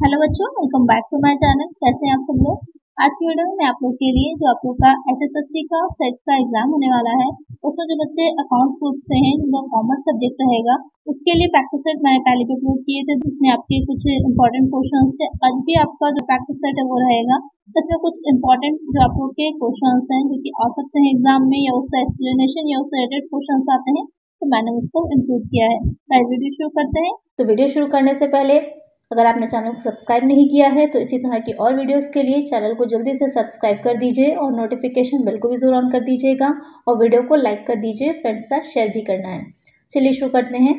Hello बच्चों, welcome back to my channel. कैसे हैं आप सब लोग। आज की वीडियो में मैं आप लोग के लिए जो आप लोग का एसएससी का सेट का एग्जाम होने वाला है, उसमें जो बच्चे अकाउंट्स ग्रुप से हैं, जिनका कॉमर्स सब्जेक्ट रहेगा, उसके लिए प्रैक्टिस सेट मैंने पहले भी अपलोड किए थे, जिसमें आपके कुछ इंपॉर्टेंट क्वेश्चन थे। आज भी आपका जो प्रैक्टिस सेट है वो रहेगा। इसमें कुछ इंपॉर्टेंट जो आप लोग के क्वेश्चन हैं जो कि आ सकते हैं एग्जाम में, या उसका एक्सप्लेनेशन या उससे रिलेटेड क्वेश्चन आते हैं, तो मैंने उसको इंक्लूड किया है। वीडियो शुरू करते हैं। तो वीडियो शुरू करने से पहले अगर आपने चैनल को सब्सक्राइब नहीं किया है तो इसी तरह की और वीडियोस के लिए चैनल को जल्दी से सब्सक्राइब कर दीजिए और नोटिफिकेशन बिल को भी जरूर ऑन कर दीजिएगा और वीडियो को लाइक कर दीजिए, फ्रेंड्स के साथ शेयर भी करना है। चलिए शुरू करते हैं।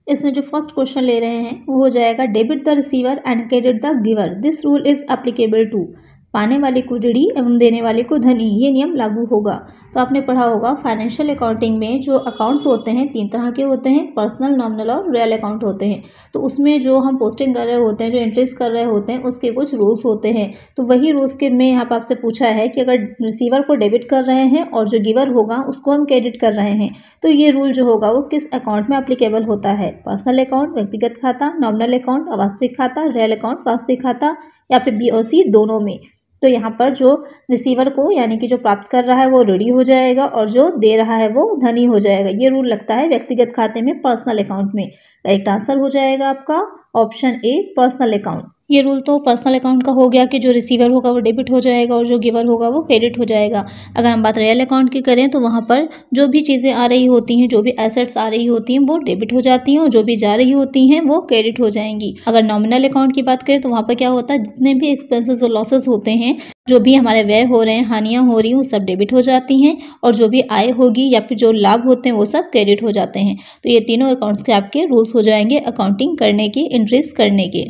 इसमें जो फर्स्ट क्वेश्चन ले रहे हैं वो हो जाएगा debit the receiver and credit the giver, this rule is applicable to. पाने वाले को ऋणी एवं देने वाले को धनी, ये नियम लागू होगा। तो आपने पढ़ा होगा फाइनेंशियल अकाउंटिंग में जो अकाउंट्स होते हैं 3 तरह के होते हैं, पर्सनल, नॉमिनल और रियल अकाउंट होते हैं। तो उसमें जो हम पोस्टिंग कर रहे होते हैं, जो एंट्रीज कर रहे होते हैं, उसके कुछ रूल्स होते हैं। तो वही रूल्स के में यहाँ पर आपसे पूछा है कि अगर रिसीवर को डेबिट कर रहे हैं और जो गिवर होगा उसको हम क्रेडिट कर रहे हैं, तो ये रूल जो होगा वो किस अकाउंट में एप्लीकेबल होता है। पर्सनल अकाउंट व्यक्तिगत खाता, नॉमिनल अकाउंट अवास्तविक खाता, रियल अकाउंट वास्तविक खाता, या फिर बी और सी दोनों में। तो यहाँ पर जो रिसीवर को यानी कि जो प्राप्त कर रहा है वो ऋणी हो जाएगा और जो दे रहा है वो धनी हो जाएगा। ये रूल लगता है व्यक्तिगत खाते में, पर्सनल अकाउंट में। करेक्ट आंसर हो जाएगा आपका ऑप्शन ए, पर्सनल अकाउंट। ये रूल तो पर्सनल अकाउंट का हो गया कि जो रिसीवर होगा वो डेबिट हो जाएगा और जो गिवर होगा वो क्रेडिट हो जाएगा। अगर हम बात रियल अकाउंट की करें तो वहाँ पर जो भी चीज़ें आ रही होती हैं, जो भी एसेट्स आ रही होती हैं वो डेबिट हो जाती हैं और जो भी जा रही होती हैं वो क्रेडिट हो जाएंगी। अगर नॉमिनल अकाउंट की बात करें तो वहाँ पर क्या होता है, जितने भी एक्सपेंसेस और लॉसेस होते हैं, जो भी हमारे व्यय हो रहे हैं, हानियाँ हो रही हैं, वो सब डेबिट हो जाती हैं और जो भी आय होगी या फिर जो लाभ होते हैं वो सब क्रेडिट हो जाते हैं। तो ये तीनों अकाउंट्स के आपके रूल्स हो जाएंगे अकाउंटिंग करने के, एंट्रीज करने के।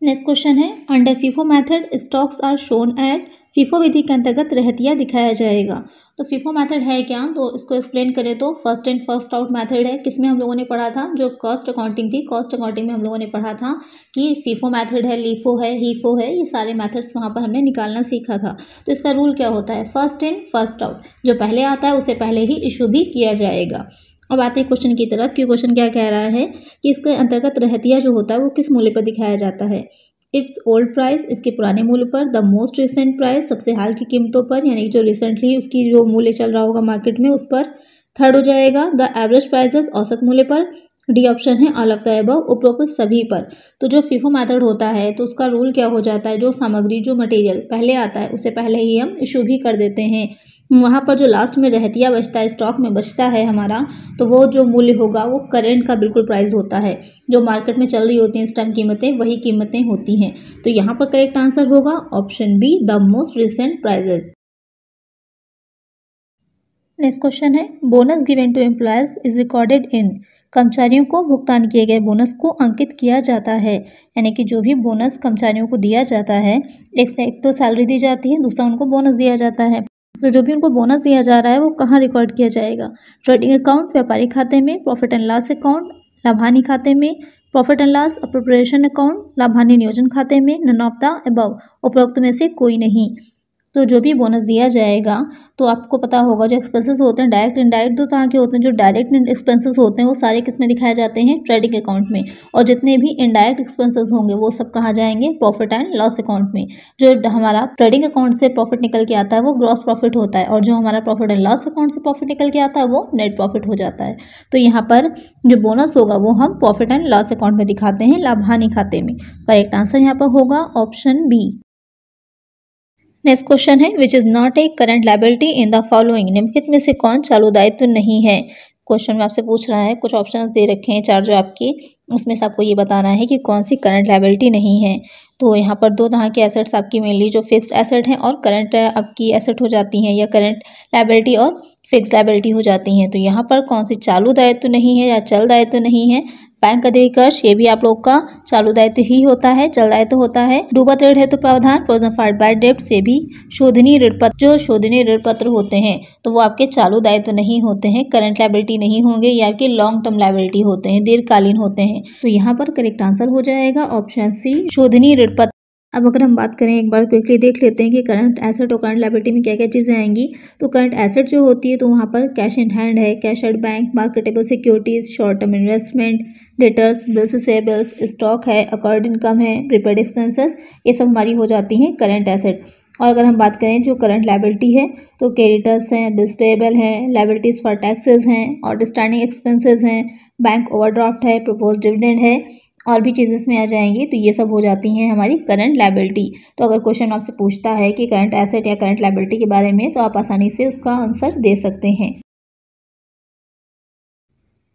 नेक्स्ट क्वेश्चन है under FIFO method stocks are shown at, FIFO विधि के अंतर्गत रहतिया दिखाया जाएगा। तो फीफो मेथड है क्या, तो इसको एक्सप्लेन करें तो first in first out method है। किसमें हम लोगों ने पढ़ा था, जो कॉस्ट अकाउंटिंग थी, कॉस्ट अकाउंटिंग में हम लोगों ने पढ़ा था कि फीफो मेथड है, लीफो है, हीफो है, ये सारे मेथड्स वहाँ पर हमने निकालना सीखा था। तो इसका रूल क्या होता है, फर्स्ट इन फर्स्ट आउट, जो पहले आता है उसे पहले ही इशू भी किया जाएगा। अब आते हैं क्वेश्चन की तरफ कि क्वेश्चन क्या कह रहा है कि इसके अंतर्गत रहतिया जो होता है वो किस मूल्य पर दिखाया जाता है। इट्स ओल्ड प्राइस, इसके पुराने मूल्य पर, द मोस्ट रिसेंट प्राइस, सबसे हाल की कीमतों पर, यानी जो रिसेंटली उसकी जो मूल्य चल रहा होगा मार्केट में उस पर। थर्ड हो जाएगा द एवरेज प्राइसेस, औसत मूल्य पर। डी ऑप्शन है ऑल ऑफ द अबव, उपरोक्त सभी पर। तो जो फीफो मेथड होता है तो उसका रूल क्या हो जाता है, जो सामग्री, जो मटेरियल पहले आता है उसे पहले ही हम इशू भी कर देते हैं। वहाँ पर जो लास्ट में रहतिया बचता है, स्टॉक में बचता है हमारा, तो वो जो मूल्य होगा वो करेंट का बिल्कुल प्राइस होता है। जो मार्केट में चल रही होती हैं इस टाइम कीमतें, वही कीमतें होती हैं। तो यहाँ पर करेक्ट आंसर होगा option B, the most recent prices. Next question है bonus given to employees is recorded in, कर्मचारियों को भुगतान किए गए बोनस को अंकित किया जाता है। यानी कि जो भी बोनस कर्मचारियों को दिया जाता है, एक तो सैलरी दी जाती है, दूसरा उनको बोनस दिया जाता है। तो जो भी उनको बोनस दिया जा रहा है वो कहाँ रिकॉर्ड किया जाएगा, ट्रेडिंग अकाउंट, व्यापारिक खाते में, प्रॉफिट एंड लॉस अकाउंट, लाभानी खाते में, profit and loss appropriation account, लाभानी नियोजन खाते में, नन ऑफ द अबव, उपरोक्त में से कोई नहीं। तो जो भी बोनस दिया जाएगा, तो आपको पता होगा जो एक्सपेंसेस होते हैं डायरेक्ट इनडायरेक्ट दो तरह के होते हैं। जो डायरेक्ट एक्सपेंसेस होते हैं वो सारे किस में दिखाए जाते हैं, ट्रेडिंग अकाउंट में। और जितने भी इनडायरेक्ट एक्सपेंसेस होंगे वो सब कहाँ जाएंगे, प्रॉफिट एंड लॉस अकाउंट में। जो हमारा ट्रेडिंग अकाउंट से प्रॉफिट निकल के आता है वो ग्रॉस प्रॉफिट होता है, और जो हमारा प्रॉफिट एंड लॉस अकाउंट से प्रॉफिट निकल के आता है वो नेट प्रॉफिट हो जाता है। तो यहाँ पर जो बोनस होगा वो हम प्रॉफिट एंड लॉस अकाउंट में दिखाते हैं, लाभानी खाते में। करेक्ट आंसर यहाँ पर होगा ऑप्शन बी। नेक्स्ट क्वेश्चन है which is not a current liability in the following, निम्नलिखित में से कौन चालू दायित्व नहीं है। क्वेश्चन में आपसे पूछ रहा है, कुछ ऑप्शंस दे रखे हैं 4 जो आपकी, उसमें से आपको ये बताना है कि कौन सी करंट लायबिलिटी नहीं है। तो यहाँ पर 2 तरह के एसेट्स आपकी मेनली जो फिक्स्ड एसेट हैं और करंट आपकी एसेट हो जाती हैं, या करंट लायबिलिटी और फिक्स्ड लायबिलिटी हो जाती हैं। तो यहाँ पर कौन सी चालू दायित्व नहीं है या चल दायित्व नहीं है। बैंक अधिविकर्ष, ये भी आप लोग का चालू दायित्व ही होता है, चल दायित्व होता है। डूबत ऋण हेतु प्रावधान, प्रोविजन फॉर बैड डेट, से भी शोधनीय ऋण पत्र, जो शोधनीय ऋण पत्र होते हैं तो वो आपके चालू दायित्व नहीं होते हैं, करंट लायबिलिटी नहीं होंगे, या आपके लॉन्ग टर्म लायबिलिटी होते हैं, दीर्घकालीन होते हैं। तो यहाँ पर करेक्ट आंसर हो जाएगा ऑप्शन सी, शोधनीय ऋण पत्र। अब अगर हम बात करें, एक बार क्विकली देख लेते हैं कि करंट एसेट और करंट लायबिलिटी में क्या क्या चीज़ें आएंगी। तो करंट एसेट जो होती है तो वहाँ पर कैश इन हैंड है, cash at bank, marketable securities, short term investment, debtors, bills receivables, stock है, अकॉर्ड इनकम है, प्रीपेड एक्सपेंसेस, ये सब हमारी हो जाती हैं करंट एसेट। और अगर हम बात करें जो करंट लायबिलिटी है तो क्रेडिटर्स हैं, बिल्स पेएबल हैं, लायबिलिटीज़ फॉर टैक्सेस हैं, आउटस्टैंडिंग एक्सपेंसेस हैं, बैंक ओवरड्राफ्ट है, प्रपोज डिविडेंड है, और भी चीज़ें इसमें आ जाएंगी। तो ये सब हो जाती हैं हमारी करंट लायबिलिटी। तो अगर क्वेश्चन आपसे पूछता है कि करंट एसेट या करंट लायबिलिटी के बारे में, तो आप आसानी से उसका आंसर दे सकते हैं।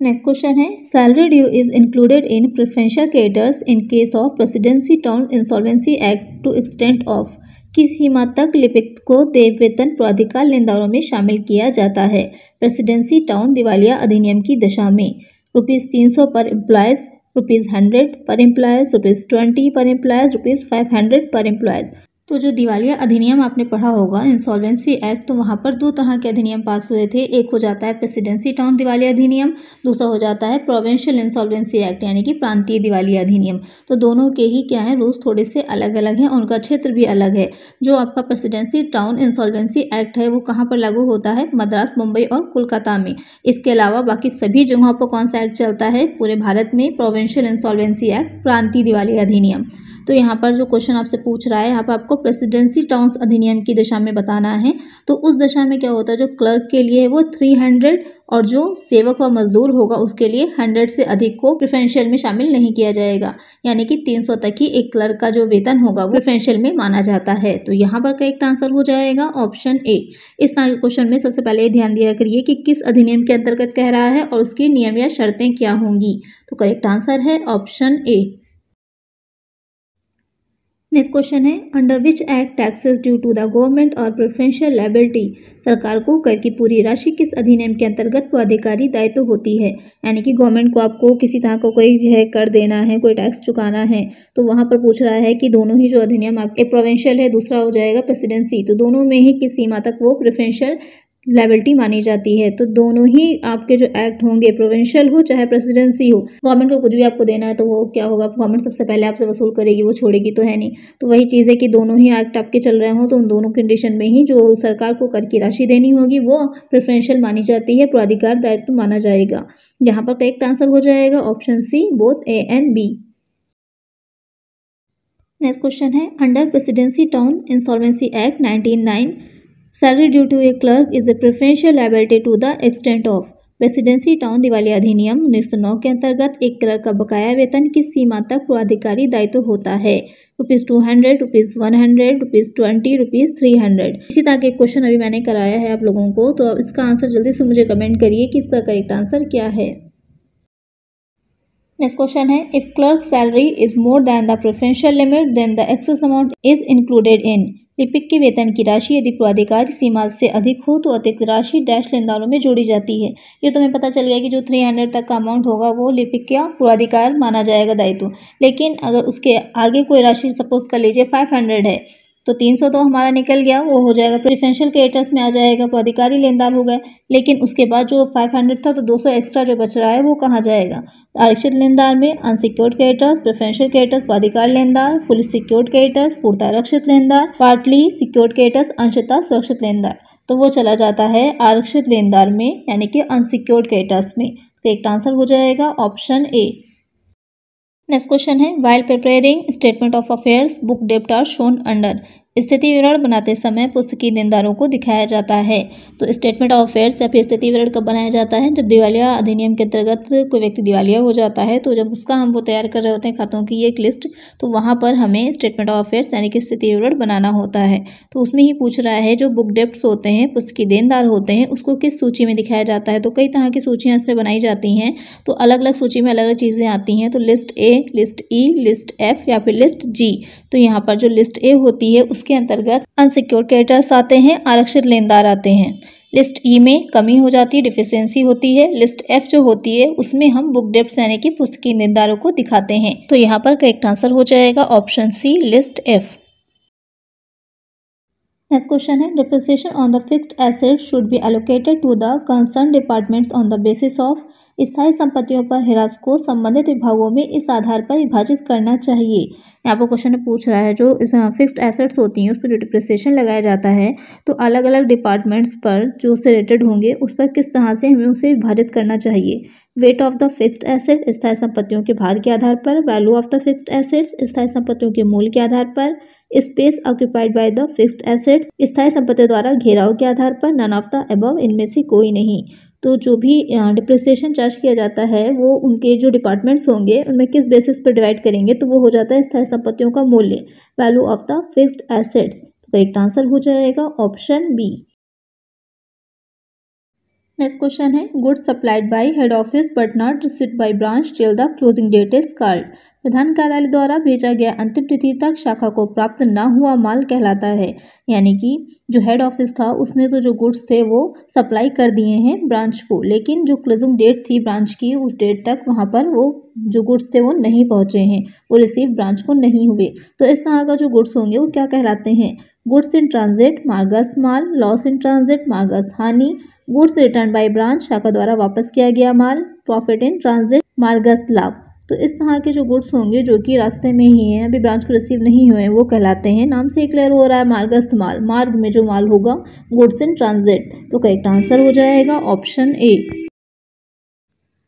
नेक्स्ट क्वेश्चन है, salary due is included in preferential creditors in case of presidency town insolvency act to extent of. किस सीमा तक लिपिक को देय वेतन प्राधिकार लेनदारों में शामिल किया जाता है प्रेसिडेंसी टाउन दिवालिया अधिनियम की दशा में? ₹300 पर एम्प्लॉयज़, ₹100 पर एम्प्लॉयज़, ₹20 पर एम्प्लॉयज़, ₹500 पर एम्प्लॉयज़। तो जो दिवालिया अधिनियम आपने पढ़ा होगा, इंसॉल्वेंसी एक्ट, तो वहाँ पर दो तरह के अधिनियम पास हुए थे। एक हो जाता है प्रेसिडेंसी टाउन दिवालिया अधिनियम, दूसरा हो जाता है प्रोविंशियल इंसॉल्वेंसी एक्ट यानी कि प्रांतीय दिवालिया अधिनियम। तो दोनों के ही क्या है, रूल्स थोड़े से अलग अलग हैं, उनका क्षेत्र भी अलग है। जो आपका प्रेसिडेंसी टाउन इंसॉल्वेंसी एक्ट है वो कहाँ पर लागू होता है? मद्रास, मुंबई और कोलकाता में। इसके अलावा बाकी सभी जगहों पर कौन सा एक्ट चलता है पूरे भारत में? प्रोविंशियल इंसॉल्वेंसी एक्ट, प्रांतीय दिवालिया अधिनियम। तो यहाँ पर जो क्वेश्चन आपसे पूछ रहा है, यहाँ पर आपको प्रेसिडेंसी टाउन्स अधिनियम की दशा में बताना है। तो उस दशा में क्या होता है, जो क्लर्क के लिए है वो 300 और जो सेवक व मजदूर होगा उसके लिए 100 से अधिक को प्रेफरेंशियल में शामिल नहीं किया जाएगा। यानी कि 300 तक ही एक क्लर्क का जो वेतन होगा वो प्रेफरेंशियल में माना जाता है। तो यहाँ पर करेक्ट आंसर हो जाएगा ऑप्शन ए। इस तरह के क्वेश्चन में सबसे पहले ये ध्यान दिया करिए कि किस अधिनियम के अंतर्गत कह रहा है और उसके नियम या शर्तें क्या होंगी। तो करेक्ट आंसर है ऑप्शन ए। नेक्स्ट क्वेश्चन है, under which act taxes due to the government और प्रेफरेंशियल लायबिलिटी। सरकार को कर की पूरी राशि किस अधिनियम के अंतर्गत प्राधिकारी दायित्व होती है? यानी कि गवर्नमेंट को आपको किसी तरह का कोई जो है कर देना है, कोई टैक्स चुकाना है, तो वहाँ पर पूछ रहा है कि दोनों ही जो अधिनियम, आप एक प्रोविंशियल है, दूसरा हो जाएगा प्रेसिडेंसी, तो दोनों में ही किस सीमा तक वो प्रेफरेंशियल लायबिलिटी मानी जाती है? तो दोनों ही आपके जो एक्ट होंगे, प्रोविंशियल हो चाहे प्रेसिडेंसी हो, गवर्नमेंट को कुछ भी आपको देना है तो वो क्या होगा, गवर्नमेंट सबसे पहले आपसे वसूल करेगी, वो छोड़ेगी तो है नहीं। तो वही चीज़ है कि दोनों ही एक्ट आपके चल रहे हों तो उन दोनों कंडीशन में ही जो सरकार को कर की राशि देनी होगी वो प्रेफरेंशियल मानी जाती है, प्राधिकार दायित्व माना जाएगा। यहाँ पर करेक्ट आंसर हो जाएगा option C, both A and B. Next question है, under presidency town insolvency act 1909 salary due to a clerk is a preferential liability to the extent of. Presidency town दिवालिया अधिनियम 1909 के अंतर्गत एक क्लर्क का बकाया वेतन किस सीमा तक प्राधिकारी दायित्व होता है? ₹200, ₹100, ₹20, ₹300। इसी तरह के क्वेश्चन अभी मैंने कराया है आप लोगों को, तो अब इसका आंसर जल्दी से मुझे कमेंट करिए कि इसका करेक्ट आंसर क्या है। नेक्स्ट क्वेश्चन है, if clerk salary is more than the preferential limit then the excess amount is included in. लिपिक के वेतन की राशि यदि प्राधिकारी सीमा से अधिक हो तो अतिरिक्त राशि डैश लेनदारों में जोड़ी जाती है। ये तो हमें पता चल गया कि जो 300 तक का अमाउंट होगा वो लिपिक का प्राधिकार माना जाएगा दायित्व। लेकिन अगर उसके आगे कोई राशि सपोज कर लीजिए 500 है, तो 300 तो हमारा निकल गया, वो हो जाएगा प्रेफरेंशियल क्रेडिटर्स में आ जाएगा, प्राधिकारी लेनदार हो गए। लेकिन उसके बाद जो 500 था तो 200 एक्स्ट्रा जो बच रहा है वो कहाँ जाएगा? आरक्षित लेनदार में अनसिक्योर्ड क्रेडिटर्स, प्रेफरेंशियल क्रेडिटर्स, प्राधिकार लेनदार, फुली सिक्योर्ड क्रेडिटर्स, पूर्णतः आरक्षित लेनदार, पार्टली सिक्योर्ड क्रेडिटर्स, अंशतः सुरक्षित लेनदार। तो वो चला जाता है आरक्षित लेनदार में यानी कि अनसिक्योर्ड क्रेडिटर्स में। तो एक आंसर हो जाएगा ऑप्शन ए। नेक्स्ट क्वेश्चन है, while preparing statement of affairs book डेब्ट आर शोन अंडर। स्थिति विवरण बनाते समय पुस्तकीय देनदारों को दिखाया जाता है। तो स्टेटमेंट ऑफ अफेयर्स या फिर स्थिति विवरण कब बनाया जाता है? जब दिवालिया अधिनियम के अंतर्गत कोई व्यक्ति दिवालिया हो जाता है, तो जब उसका हम वो तैयार कर रहे होते हैं खातों की एक लिस्ट, तो वहाँ पर हमें स्टेटमेंट ऑफ अफेयर्स यानी कि स्थिति विवरण बनाना होता है। तो उसमें ही पूछ रहा है जो बुक डेब्ट्स होते हैं, पुस्तकीय देनदार होते हैं, उसको किस सूची में दिखाया जाता है? तो कई तरह की सूचियाँ इसमें बनाई जाती हैं, तो अलग अलग सूची में अलग अलग चीज़ें आती हैं। तो list A, list E, list F या फिर लिस्ट जी। तो यहाँ पर जो लिस्ट ए होती है उसके अंतर्गत अनसिक्योर्ड क्रेडिटर्स आते हैं, आरक्षित लेनदार आते हैं। लिस्ट ई में कमी हो जाती है, डिफिशियंसी होती है। लिस्ट एफ जो होती है उसमें हम बुक डेब्ट्स यानी कि पुस्तकीय देनदारों को दिखाते हैं। तो यहाँ पर करेक्ट आंसर हो जाएगा option C, list F. Next question है, depreciation on the fixed asset should be allocated to the concern departments on the basis of. स्थायी संपत्तियों पर ह्रास को संबंधित विभागों में इस आधार पर विभाजित करना चाहिए। यहाँ पर क्वेश्चन पूछ रहा है जो फिक्स्ड एसेट्स होती हैं उस पर जो डिप्रिसिएशन लगाया जाता है तो अलग अलग डिपार्टमेंट्स पर जो उससे रिलेटेड होंगे उस पर किस तरह से हमें उसे विभाजित करना चाहिए। Weight of the fixed asset स्थायी संपत्तियों के भार के आधार पर, value of the fixed assets स्थायी संपत्तियों के मूल्य के आधार पर, space occupied by the fixed assets स्थायी संपत्तियों द्वारा घेराव के आधार पर, नन ऑफ द अबव इनमें से कोई नहीं। तो जो भी डिप्रिसिएशन चार्ज किया जाता है वो उनके जो डिपार्टमेंट्स होंगे उनमें किस बेसिस पर डिवाइड करेंगे तो वो हो जाता है स्थायी संपत्तियों का मूल्य, value of the fixed assets. तो करेक्ट आंसर हो जाएगा ऑप्शन बी। नेक्स्ट क्वेश्चन है goods supplied by head office but not received by branch till the closing date is called. प्रधान कार्यालय द्वारा भेजा गया अंतिम तिथि तक शाखा को प्राप्त न हुआ माल कहलाता है। यानी कि जो हेड ऑफिस था उसने तो जो गुड्स थे वो सप्लाई कर दिए हैं ब्रांच को, लेकिन जो क्लोजिंग डेट थी ब्रांच की उस डेट तक वहाँ पर वो जो गुड्स थे वो नहीं पहुँचे हैं, वो रिसीव ब्रांच को नहीं हुए। तो इस तरह का जो गुड्स होंगे वो क्या कहलाते हैं? गुड्स इन ट्रांजिट मार्गस्थ माल, लॉस इन ट्रांजिट मार्गस्थ हानि, गुड्स रिटर्न बाय ब्रांच शाखा द्वारा वापस किया गया माल, प्रॉफिट इन ट्रांजिट मार्गस्थ लाभ। तो इस तरह के जो गुड्स होंगे जो कि रास्ते में ही हैं अभी ब्रांच को रिसीव नहीं हुए हैं वो कहलाते हैं। नाम से क्लियर हो रहा है मार्गस्थ माल, मार्ग में जो माल होगा गुड्स इन ट्रांजिट। तो करेक्ट आंसर हो जाएगा ऑप्शन ए।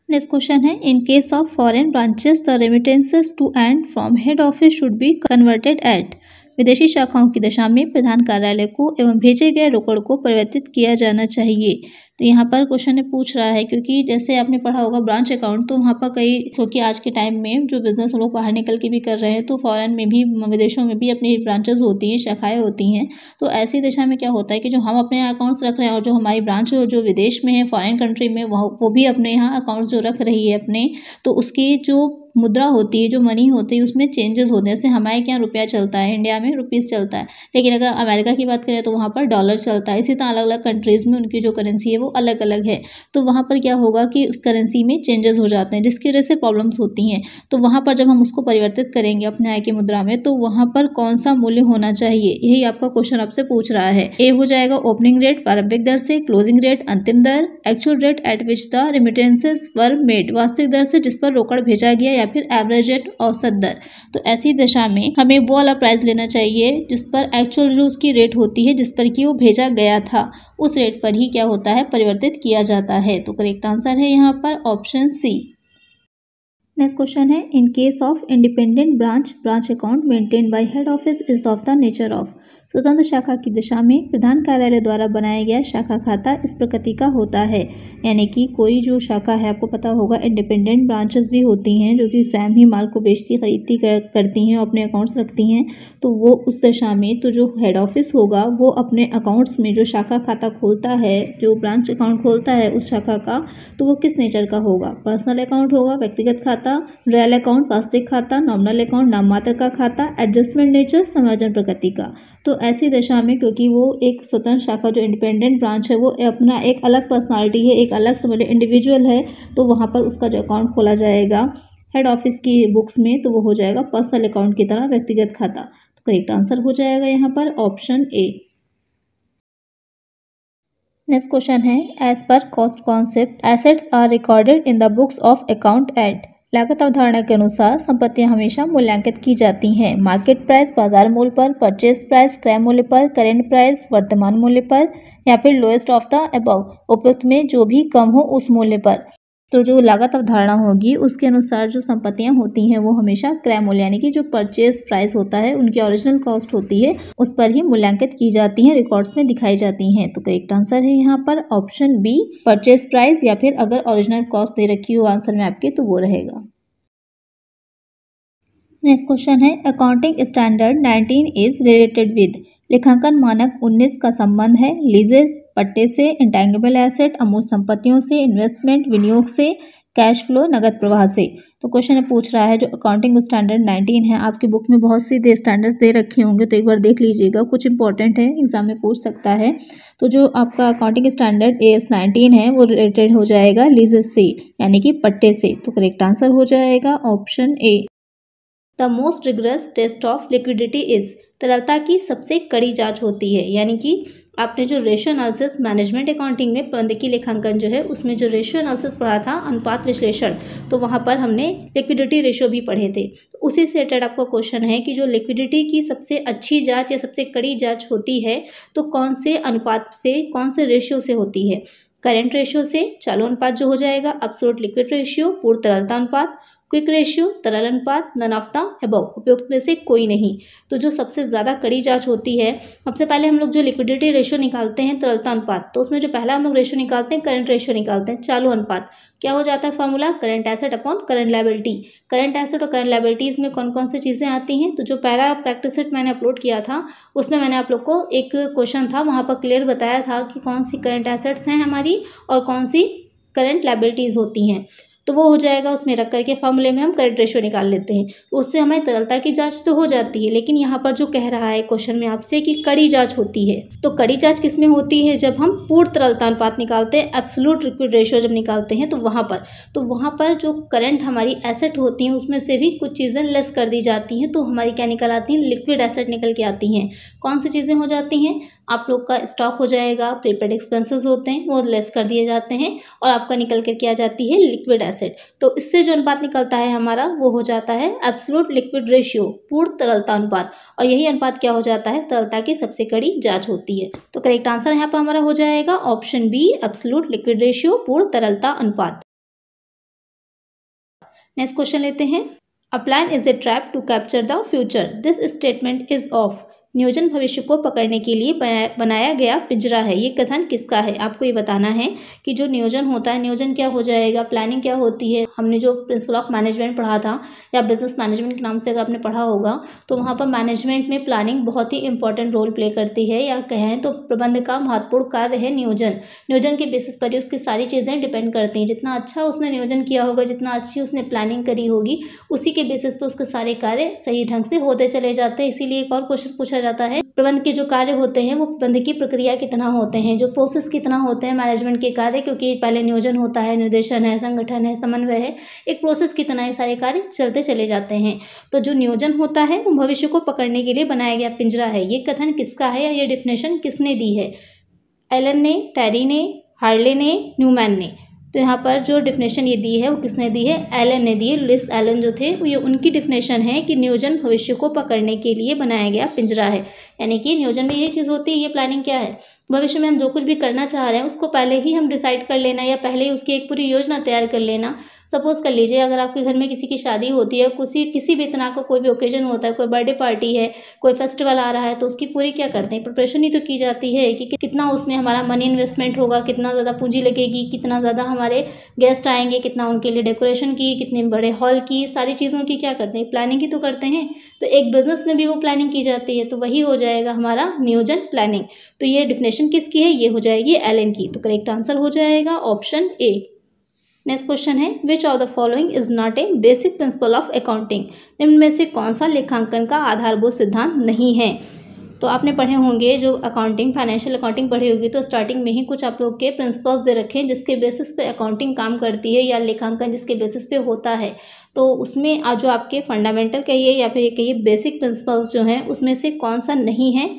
नेक्स्ट क्वेश्चन है in case of foreign branches the remittances to and from head office should be converted at. विदेशी शाखाओं की दशा में प्रधान कार्यालय को एवं भेजे गए रोकड़ को परिवर्तित किया जाना चाहिए। तो यहाँ पर क्वेश्चन ने पूछ रहा है क्योंकि जैसे आपने पढ़ा होगा ब्रांच अकाउंट, तो वहाँ पर कई क्योंकि आज के टाइम में जो बिजनेस हम लोग बाहर निकल के भी कर रहे हैं तो फॉरेन में भी विदेशों में भी अपनी ब्रांचेस होती हैं, शाखाएं होती हैं। तो ऐसी दशा में क्या होता है कि जो हम अपने अकाउंट्स रख रहे हैं और जो हमारी ब्रांच जो विदेश में है फॉरेन कंट्री में वो भी अपने यहाँ अकाउंट्स जो रख रही है अपने, तो उसकी जो मुद्रा होती है जो मनी होती है उसमें चेंजेस होते हैं। जैसे हमारे यहाँ रुपया चलता है, इंडिया में रुपीस चलता है, लेकिन अगर अमेरिका की बात करें तो वहाँ पर डॉलर चलता है। इसी तरह अलग अलग कंट्रीज़ में उनकी जो करेंसी है वो अलग अलग है। तो वहाँ पर क्या होगा कि उस करेंसी में चेंजेस हो जाते हैं जिसकी वजह से प्रॉब्लम्स होती हैं। तो वहाँ पर जब हम उसको परिवर्तित करेंगे अपने आय की मुद्रा में तो वहाँ पर कौन सा मूल्य होना चाहिए, यही आपका क्वेश्चन आपसे पूछ रहा है। ए हो जाएगा ओपनिंग रेट प्रारंभिक दर से, क्लोजिंग रेट अंतिम दर, actual rate at which the remittances were made वास्तविक दर से जिस पर रोकड़ भेजा गया, या फिर एवरेज रेट औसत दर। तो ऐसी दशा में हमें वो वाला प्राइस लेना चाहिए जिस पर एक्चुअल जो उसकी रेट होती है जिस पर कि वो भेजा गया था उस रेट पर ही क्या होता है परिवर्तित किया जाता है। तो करेक्ट आंसर है यहाँ पर ऑप्शन सी। नेक्स्ट क्वेश्चन है in case of independent branch account maintain by head office is of the nature of. स्वतंत्र शाखा की दिशा में प्रधान कार्यालय द्वारा बनाया गया शाखा खाता इस प्रकृति का होता है। यानी कि कोई जो शाखा है आपको पता होगा इंडिपेंडेंट ब्रांचेस भी होती हैं जो कि स्वयं ही माल को बेचती खरीदती करती हैं, अपने अकाउंट्स रखती हैं। तो वो उस दशा में तो जो हेड ऑफिस होगा वो अपने अकाउंट्स में जो शाखा खाता खोलता है, जो ब्रांच अकाउंट खोलता है उस शाखा का, तो वो किस नेचर का होगा? पर्सनल अकाउंट होगा, व्यक्तिगत खाता, रियल अकाउंट वास्तविक खाता, नॉमिनल अकाउंट नाम मात्र का खाता, एडजस्टमेंट नेचर समायोजन प्रकृति का। तो ऐसी दशा में क्योंकि वो एक स्वतंत्र शाखा जो इंडिपेंडेंट ब्रांच है वो अपना एक अलग पर्सनालिटी है, एक अलग समझ इंडिविजुअल है, तो वहाँ पर उसका जो अकाउंट खोला जाएगा हेड ऑफिस की बुक्स में तो वो हो जाएगा पर्सनल अकाउंट की तरह व्यक्तिगत खाता। तो करेक्ट आंसर हो जाएगा यहाँ पर ऑप्शन ए। नेक्स्ट क्वेश्चन है as per cost concept assets are recorded in the books of account at. लागत अवधारणा के अनुसार संपत्तियां हमेशा मूल्यांकित की जाती हैं मार्केट प्राइस बाजार मूल्य पर, परचेज प्राइस क्रय मूल्य पर, करेंट प्राइस वर्तमान मूल्य पर, या फिर लोएस्ट ऑफ द अबव उपयुक्त में जो भी कम हो उस मूल्य पर। तो जो लागत अवधारणा होगी उसके अनुसार जो संपत्तियां होती हैं वो हमेशा क्रय मूल्य यानी कि जो परचेज प्राइस होता है उनकी ओरिजिनल कॉस्ट होती है उस पर ही मूल्यांकित की जाती हैं, रिकॉर्ड्स में दिखाई जाती हैं। तो करेक्ट आंसर है यहाँ पर ऑप्शन बी परचेज प्राइस, या फिर अगर ओरिजिनल कॉस्ट दे रखी हो आंसर में आपके तो वो रहेगा। नेक्स्ट क्वेश्चन है accounting standard 19 is related with. लेखांकन मानक 19 का संबंध है लीजेस पट्टे से, इंटेंगिबल एसेट अमूर्त संपत्तियों से, इन्वेस्टमेंट विनियोग से, कैश फ्लो नगद प्रवाह से। तो क्वेश्चन पूछ रहा है जो अकाउंटिंग स्टैंडर्ड 19 है, आपकी बुक में बहुत सी स्टैंडर्ड्स दे रखे होंगे तो एक बार देख लीजिएगा, कुछ इंपॉर्टेंट है एग्जाम में पूछ सकता है। तो जो आपका अकाउंटिंग स्टैंडर्ड AS 19 है वो रिलेटेड हो जाएगा लीजेस से यानी कि पट्टे से। तो करेक्ट आंसर हो जाएगा option A. The most rigorous test of liquidity is. तरलता की सबसे कड़ी जांच होती है, यानी कि आपने जो रेशियो एनालिसिस मैनेजमेंट अकाउंटिंग में प्रबंधकीय लेखांकन जो है उसमें जो रेशियो एनालिसिस पढ़ा था, अनुपात विश्लेषण, तो वहाँ पर हमने लिक्विडिटी रेशियो भी पढ़े थे। तो उसी से रिलेटेड आपका क्वेश्चन है कि जो लिक्विडिटी की सबसे अच्छी जांच या सबसे कड़ी जांच होती है तो कौन से अनुपात से, कौन से रेशियो से होती है? करेंट रेशियो से, चालू अनुपात जो हो जाएगा, एब्सोल्यूट लिक्विड रेशियो, पूर्ण तरलता अनुपात, क्विक रेशियो, तरल अनुपात, नन ऑफ द अबव, उपयुक्त में से कोई नहीं। तो जो सबसे ज़्यादा कड़ी जांच होती है, सबसे पहले हम लोग जो लिक्विडिटी रेशियो निकालते हैं तरलता अनुपात, तो उसमें जो पहला हम लोग रेशियो निकालते हैं करंट रेशियो निकालते हैं, चालू अनुपात। क्या हो जाता है formula? Current asset upon current liability. Current asset और करंट लायबिलिटीज़ में कौन कौन सी चीज़ें आती हैं? तो जो पहला प्रैक्टिस सेट मैंने अपलोड किया था उसमें मैंने आप लोग को एक क्वेश्चन था, वहाँ पर क्लियर बताया था कि कौन सी करंट एसेट्स हैं हमारी और कौन सी करंट लायबिलिटीज़ होती हैं। तो वो हो जाएगा, उसमें रख करके फॉर्मूले में हम करंट रेशियो निकाल लेते हैं, तो उससे हमें तरलता की जांच तो हो जाती है। लेकिन यहाँ पर जो कह रहा है क्वेश्चन में आपसे कि कड़ी जांच होती है, तो कड़ी जांच किस में होती है? जब हम पूर्ण तरलता अनुपात निकालते हैं, एब्सोल्यूट लिक्विड रेशियो जब निकालते हैं, तो वहाँ पर जो करंट हमारी एसेट होती हैं उसमें से भी कुछ चीज़ें लेस कर दी जाती हैं, तो हमारी क्या निकल आती हैं? लिक्विड एसेट निकल के आती हैं। कौन सी चीज़ें हो जाती हैं? आप लोग का स्टॉक हो जाएगा, प्रीपेड एक्सपेंसेस होते हैं वो लेस कर दिए जाते हैं और आपका निकल कर क्या जाती है? Liquid asset. तो इससे जो अनुपात निकलता है हमारा वो हो जाता है एब्सोल्यूट लिक्विड रेशियो, पूर्ण तरलता अनुपात, और यही अनुपात क्या हो जाता है? तरलता की सबसे कड़ी जांच होती है। तो करेक्ट आंसर यहाँ पर हमारा हो जाएगा option B, absolute liquid ratio, पूर्ण तरलता अनुपात। नेक्स्ट क्वेश्चन लेते हैं। A plan is a trap to capture the future, this statement is of. नियोजन भविष्य को पकड़ने के लिए बनाया गया पिंजरा है, ये कथन किसका है? आपको ये बताना है कि जो नियोजन होता है, नियोजन क्या हो जाएगा? प्लानिंग क्या होती है? हमने जो प्रिंसिपल ऑफ मैनेजमेंट पढ़ा था या बिजनेस मैनेजमेंट के नाम से अगर आपने पढ़ा होगा तो वहाँ पर मैनेजमेंट में प्लानिंग बहुत ही इंपॉर्टेंट रोल प्ले करती है, या कहें तो प्रबंध का महत्वपूर्ण कार्य है नियोजन। नियोजन के बेसिस पर ही उसकी सारी चीज़ें डिपेंड करती हैं। जितना अच्छा उसने नियोजन किया होगा, जितना अच्छी उसने प्लानिंग करी होगी, उसी के बेसिस पर उसके सारे कार्य सही ढंग से होते चले जाते हैं। इसीलिए एक और क्वेश्चन पूछा जाता है, प्रबंध के जो कार्य होते हैं वो प्रबंध की प्रक्रिया कितना होते हैं, जो प्रोसेस कितना होते हैं मैनेजमेंट के कार्य, क्योंकि पहले नियोजन होता है, निर्देशन है, संगठन है, समन्वय है, एक प्रोसेस कितना है, सारे कार्य चलते चले जाते हैं। तो जो नियोजन होता है वो भविष्य को पकड़ने के लिए बनाया गया पिंजरा है, ये कथन किसका है या ये डिफिनेशन किसने दी है? एलन ने, टेरी ने, हार्ले ने, न्यूमैन ने। तो यहाँ पर जो डिफिनेशन ये दी है वो किसने दी है? एलन ने दी है। लुइस एलन जो थे वो ये उनकी डिफिनेशन है कि नियोजन भविष्य को पकड़ने के लिए बनाया गया पिंजरा है। यानी कि नियोजन में ये चीज़ होती है, ये प्लानिंग क्या है? भविष्य में हम जो कुछ भी करना चाह रहे हैं उसको पहले ही हम डिसाइड कर लेना या पहले ही उसकी एक पूरी योजना तैयार कर लेना। सपोज कर लीजिए अगर आपके घर में किसी की शादी होती है, किसी भी तरह का कोई भी ओकेजन होता है, कोई बर्थडे पार्टी है, कोई फेस्टिवल आ रहा है, तो उसकी पूरी क्या करते हैं? प्रिपरेशन ही तो की जाती है कि कितना उसमें हमारा मनी इन्वेस्टमेंट होगा, कितना ज़्यादा पूंजी लगेगी, कितना ज़्यादा हमारे गेस्ट आएंगे, कितना उनके लिए डेकोरेशन की, कितने बड़े हॉल की, सारी चीज़ों की क्या करते हैं? प्लानिंग ही तो करते हैं। तो एक बिजनेस में भी वो प्लानिंग की जाती है, तो वही हो जाएगा हमारा नियोजन, प्लानिंग। तो ये डिफिनेशन किसकी है? ये हो जाएगी एलन की। तो करेक्ट आंसर हो जाएगा ऑप्शन ए। नेक्स्ट क्वेश्चन है, विच of the following is not a basic principle of accounting. निम्न में से कौन सा लेखांकन का आधारभूत सिद्धांत नहीं है? तो आपने पढ़े होंगे जो अकाउंटिंग, फाइनेंशियल अकाउंटिंग पढ़ी होगी, तो स्टार्टिंग में ही कुछ आप लोग के प्रिंसिपल्स दे रखे हैं जिसके बेसिस पे अकाउंटिंग काम करती है या लेखांकन जिसके बेसिस पे होता है। तो उसमें जो आपके फंडामेंटल कहिए या फिर कहिए बेसिक प्रिंसिपल्स जो हैं उसमें से कौन सा नहीं है?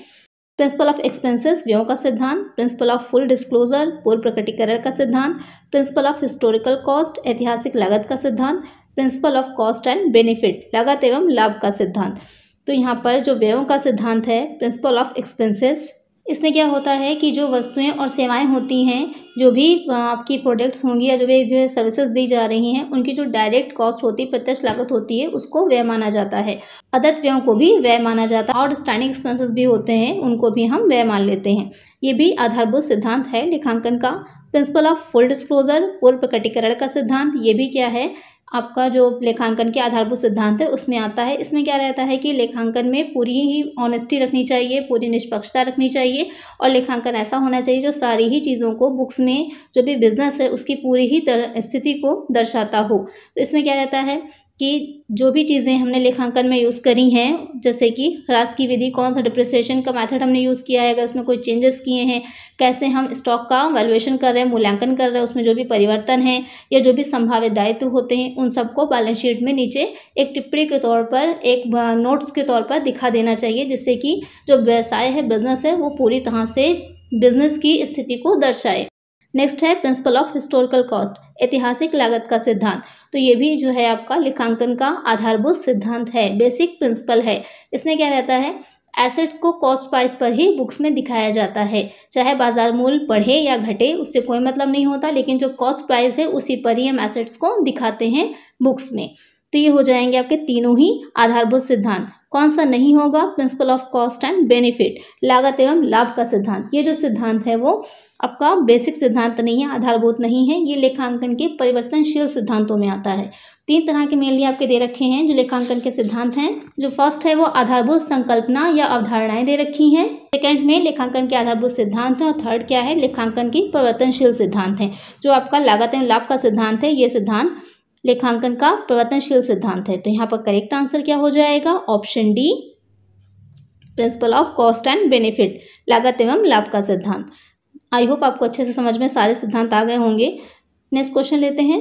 प्रिंसिपल ऑफ एक्सपेंसेस, व्ययों का सिद्धांत, प्रिंसिपल ऑफ फुल डिस्क्लोजर, पूर्व प्रकटीकरण का सिद्धांत, प्रिंसिपल ऑफ हिस्टोरिकल कॉस्ट, ऐतिहासिक लागत का सिद्धांत, principle of cost and benefit, लागत एवं लाभ का सिद्धांत। तो यहाँ पर जो व्ययों का सिद्धांत है, प्रिंसिपल ऑफ एक्सपेंसेस, इसमें क्या होता है कि जो वस्तुएं और सेवाएं होती हैं, जो भी आपकी प्रोडक्ट्स होंगी या जो सर्विसेज दी जा रही हैं, उनकी जो डायरेक्ट कॉस्ट होती है, प्रत्यक्ष लागत होती है, उसको व्यय माना जाता है। अदत्त व्ययों को भी व्यय माना जाता है और स्टैंडिंग एक्सपेंसेस भी होते हैं, उनको भी हम व्यय मान लेते हैं। ये भी आधारभूत सिद्धांत है लेखांकन का। प्रिंसिपल ऑफ फुल डिस्क्लोजर, पूर्व प्रकटीकरण का सिद्धांत, ये भी क्या है? आपका जो लेखांकन के आधारभूत सिद्धांत है उसमें आता है। इसमें क्या रहता है कि लेखांकन में पूरी ही ऑनेस्टी रखनी चाहिए, पूरी निष्पक्षता रखनी चाहिए और लेखांकन ऐसा होना चाहिए जो सारी ही चीज़ों को बुक्स में जो भी बिजनेस है उसकी पूरी ही स्थिति को दर्शाता हो। तो इसमें क्या रहता है कि जो भी चीज़ें हमने लेखांकन में यूज़ करी हैं, जैसे कि ह्रास की विधि, कौन सा डिप्रिसिएशन का मेथड हमने यूज़ किया है, अगर उसमें कोई चेंजेस किए हैं, कैसे हम स्टॉक का वैल्यूएशन कर रहे हैं, मूल्यांकन कर रहे हैं, उसमें जो भी परिवर्तन है या जो भी संभावित दायित्व होते हैं, उन सबको बैलेंस शीट में नीचे एक टिप्पणी के तौर पर, एक नोट्स के तौर पर दिखा देना चाहिए, जिससे कि जो व्यवसाय है, बिजनेस है, वो पूरी तरह से बिजनेस की स्थिति को दर्शाए। नेक्स्ट है प्रिंसिपल ऑफ हिस्टोरिकल कॉस्ट, ऐतिहासिक लागत का सिद्धांत। तो ये भी जो है आपका लेखांकन का आधारभूत सिद्धांत है, बेसिक प्रिंसिपल है। इसमें क्या रहता है, एसेट्स को कॉस्ट प्राइस पर ही बुक्स में दिखाया जाता है, चाहे बाजार मूल्य बढ़े या घटे उससे कोई मतलब नहीं होता, लेकिन जो कॉस्ट प्राइस है उसी पर ही हम एसेट्स को दिखाते हैं बुक्स में। तो ये हो जाएंगे आपके तीनों ही आधारभूत सिद्धांत। कौन सा नहीं होगा, principle of cost and benefit, लागत एवं लाभ का सिद्धांत। ये जो सिद्धांत है वो आपका बेसिक सिद्धांत नहीं है, आधारभूत नहीं है, ये लेखांकन के परिवर्तनशील सिद्धांतों में आता है। 3 तरह के मेनली आपके दे रखे हैं जो लेखांकन के सिद्धांत हैं। जो फर्स्ट है वो आधारभूत संकल्पना या अवधारणाएं दे रखी हैं, सेकंड में लेखांकन के आधारभूत सिद्धांत हैं, और थर्ड क्या है, लेखांकन की परिवर्तनशील सिद्धांत है। जो आपका लागत एवं लाभ का सिद्धांत है, ये सिद्धांत लेखांकन का परिवर्तनशील सिद्धांत है। तो यहाँ पर करेक्ट आंसर क्या हो जाएगा, option D, principle of cost and benefit, लागत एवं लाभ का सिद्धांत। आई होप आपको अच्छे से समझ में सारे सिद्धांत आ गए होंगे। नेक्स्ट क्वेश्चन लेते हैं।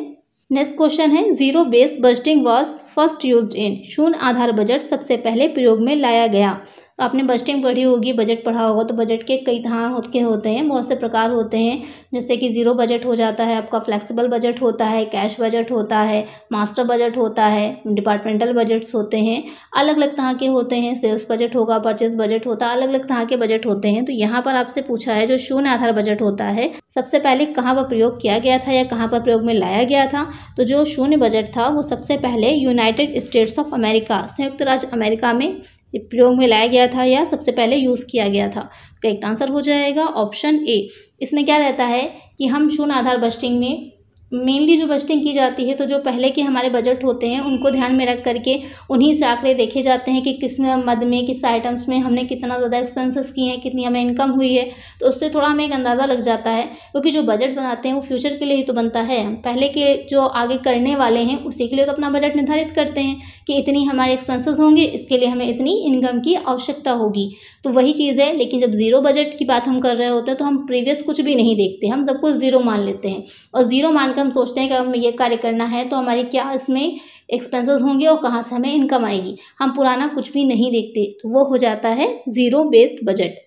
नेक्स्ट क्वेश्चन है, zero based budgeting was first used in, शून्य आधार बजट सबसे पहले प्रयोग में लाया गया। तो आपने बजटिंग पढ़ी होगी, बजट पढ़ा होगा, तो बजट के कई तरह के होते हैं, बहुत से प्रकार होते हैं, जैसे कि जीरो बजट हो जाता है आपका, फ्लेक्सिबल बजट होता है, कैश बजट होता है, मास्टर बजट होता है, डिपार्टमेंटल बजट्स होते हैं, अलग अलग तरह के होते हैं, सेल्स बजट होगा, परचेज बजट होता है, अलग अलग तरह के बजट होते हैं। तो यहाँ पर आपसे पूछा है जो शून्य आधार बजट होता है सबसे पहले कहाँ पर प्रयोग किया गया था या कहाँ पर प्रयोग में लाया गया था। तो जो शून्य बजट था वो सबसे पहले यूनाइटेड स्टेट्स ऑफ अमेरिका, संयुक्त राज्य अमेरिका में प्रयोग में लाया गया था या सबसे पहले यूज़ किया गया था। करेक्ट आंसर हो जाएगा ऑप्शन ए। इसमें क्या रहता है कि हम शून्य आधार बजटिंग में मेनली जो बजटिंग की जाती है, तो जो पहले के हमारे बजट होते हैं उनको ध्यान में रख करके उन्हीं से आंकड़े देखे जाते हैं कि किस मद में, किस आइटम्स में हमने कितना ज़्यादा एक्सपेंसेस किए हैं, कितनी हमें इनकम हुई है। तो उससे थोड़ा हमें एक अंदाज़ा लग जाता है, क्योंकि जो बजट बनाते हैं वो फ्यूचर के लिए ही तो बनता है। पहले के जो आगे करने वाले हैं उसी के लिए तो अपना बजट निर्धारित करते हैं कि इतनी हमारे एक्सपेंसेस होंगे, इसके लिए हमें इतनी इनकम की आवश्यकता होगी। तो वही चीज़ है, लेकिन जब ज़ीरो बजट की बात हम कर रहे होते हैं तो हम प्रीवियस कुछ भी नहीं देखते, हम सब कुछ ज़ीरो मान लेते हैं, और ज़ीरो मान कर हम सोचते हैं कि हमें ये कार्य करना है तो हमारी क्या इसमें एक्सपेंसेस होंगे और कहाँ से हमें इनकम आएगी। हम पुराना कुछ भी नहीं देखते, तो वो हो जाता है ज़ीरो बेस्ड बजट।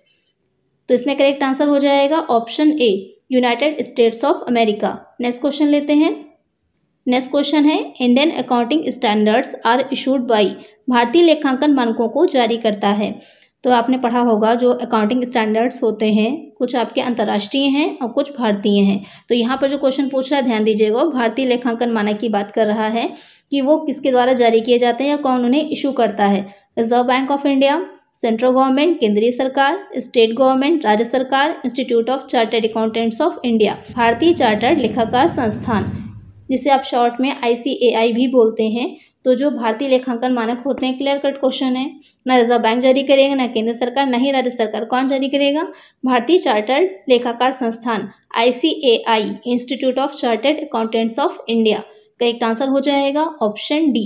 तो इसमें करेक्ट आंसर हो जाएगा option A, United States of America. Next question लेते हैं। नेक्स्ट क्वेश्चन है, Indian accounting standards are issued by, भारतीय लेखांकन मानकों को जारी करता है। तो आपने पढ़ा होगा जो अकाउंटिंग स्टैंडर्ड्स होते हैं कुछ आपके अंतर्राष्ट्रीय हैं और कुछ भारतीय हैं। तो यहाँ पर जो क्वेश्चन पूछ रहा है ध्यान दीजिएगा, वो भारतीय लेखांकन मानक की बात कर रहा है कि वो किसके द्वारा जारी किए जाते हैं या कौन उन्हें इशू करता है। Reserve bank of India, central government, केंद्रीय सरकार, स्टेट गवर्नमेंट, राज्य सरकार, institute of chartered accountants of India, भारतीय चार्टर्ड लेखाकार संस्थान, जिसे आप शॉर्ट में ICAI भी बोलते हैं। तो जो भारतीय लेखांकन मानक होते हैं, क्लियर कट क्वेश्चन है, ना रिजर्व बैंक जारी करेगा, ना केंद्र सरकार, ना ही राज्य सरकार। कौन जारी करेगा? भारतीय चार्टर्ड लेखाकार संस्थान, ICAI, institute of chartered accountants of India. Correct answer हो जाएगा ऑप्शन डी।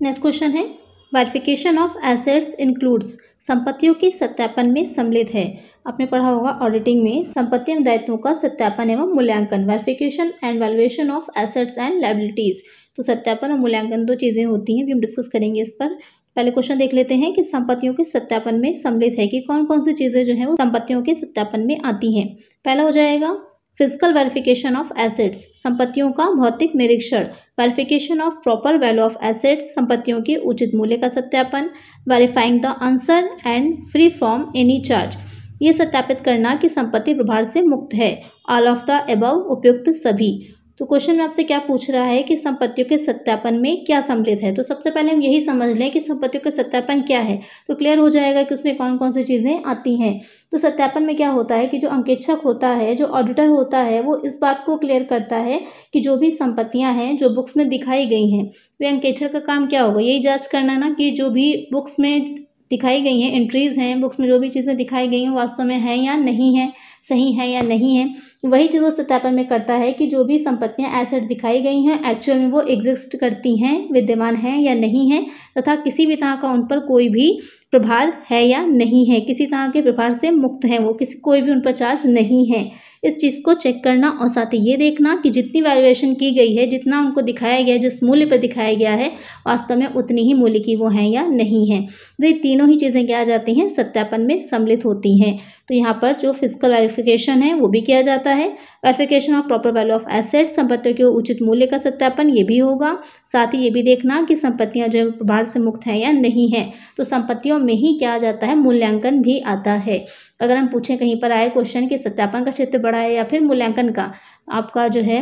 नेक्स्ट क्वेश्चन है, वेरिफिकेशन ऑफ एसेट्स इंक्लूड्स, संपत्तियों के सत्यापन में सम्मिलित है। आपने पढ़ा होगा ऑडिटिंग में संपत्ति एवं दायित्वों का सत्यापन एवं मूल्यांकन, verification and valuation of assets and liabilities. तो सत्यापन और मूल्यांकन दो चीज़ें होती हैं, भी हम डिस्कस करेंगे इस पर। पहले क्वेश्चन देख लेते हैं कि संपत्तियों के सत्यापन में सम्मिलित है कि कौन कौन सी चीज़ें जो हैं वो संपत्तियों के सत्यापन में आती हैं। पहला हो जाएगा फिजिकल वेरिफिकेशन ऑफ एसेट्स, संपत्तियों का भौतिक निरीक्षण, verification of proper value of assets, संपत्तियों के उचित मूल्य का सत्यापन, verifying the answer and free from any charge, ये सत्यापित करना कि संपत्ति प्रभार से मुक्त है। ऑल ऑफ द अबव, उपयुक्त सभी। तो क्वेश्चन में आपसे क्या पूछ रहा है कि संपत्तियों के सत्यापन में क्या सम्मिलित है। तो सबसे पहले हम यही समझ लें कि संपत्तियों का सत्यापन क्या है, तो क्लियर हो जाएगा कि उसमें कौन कौन सी चीज़ें आती हैं। तो सत्यापन में क्या होता है कि जो अंकेक्षक होता है, जो ऑडिटर होता है, वो इस बात को क्लियर करता है कि जो भी संपत्तियां हैं जो बुक्स में दिखाई गई हैं, वे अंकेक्षक का काम क्या होगा, यही जाँच करना ना कि जो भी बुक्स में दिखाई गई हैं, एंट्रीज़ हैं बुक्स में, जो भी चीज़ें दिखाई गई हैं वास्तव में हैं या नहीं है, सही है या नहीं है। वही चीज़ वो सत्यापन में करता है कि जो भी संपत्तियां एसेट्स दिखाई गई हैं एक्चुअल में वो एग्जिस्ट करती हैं, विद्यमान हैं या नहीं है, तथा किसी भी तरह का उन पर कोई भी प्रभार है या नहीं है, किसी तरह के प्रभार से मुक्त हैं वो, कोई भी उन पर चार्ज नहीं है। इस चीज़ को चेक करना और साथ ही ये देखना कि जितनी वैल्यूएशन की गई है, जितना उनको दिखाया गया है, जिस मूल्य पर दिखाया गया है, वास्तव में उतनी ही मूल्य की वो हैं या नहीं है। तो ये तीनों ही चीज़ें क्या आ जाती हैं, सत्यापन में सम्मिलित होती हैं। तो यहाँ पर जो फिजिकल वेरिफिकेशन है वो भी किया जाता है। Verification of proper value of asset, संपत्तियों के उचित मूल्य का सत्यापन, ये भी होगा। साथ ही ये भी देखना कि संपत्तियां जो प्रभार से मुक्त हैं या नहीं है। तो संपत्तियों में ही क्या आ जाता है, मूल्यांकन भी आता है। अगर हम पूछें कहीं पर आए क्वेश्चन कि सत्यापन का क्षेत्र बड़ा है या फिर मूल्यांकन का, आपका जो है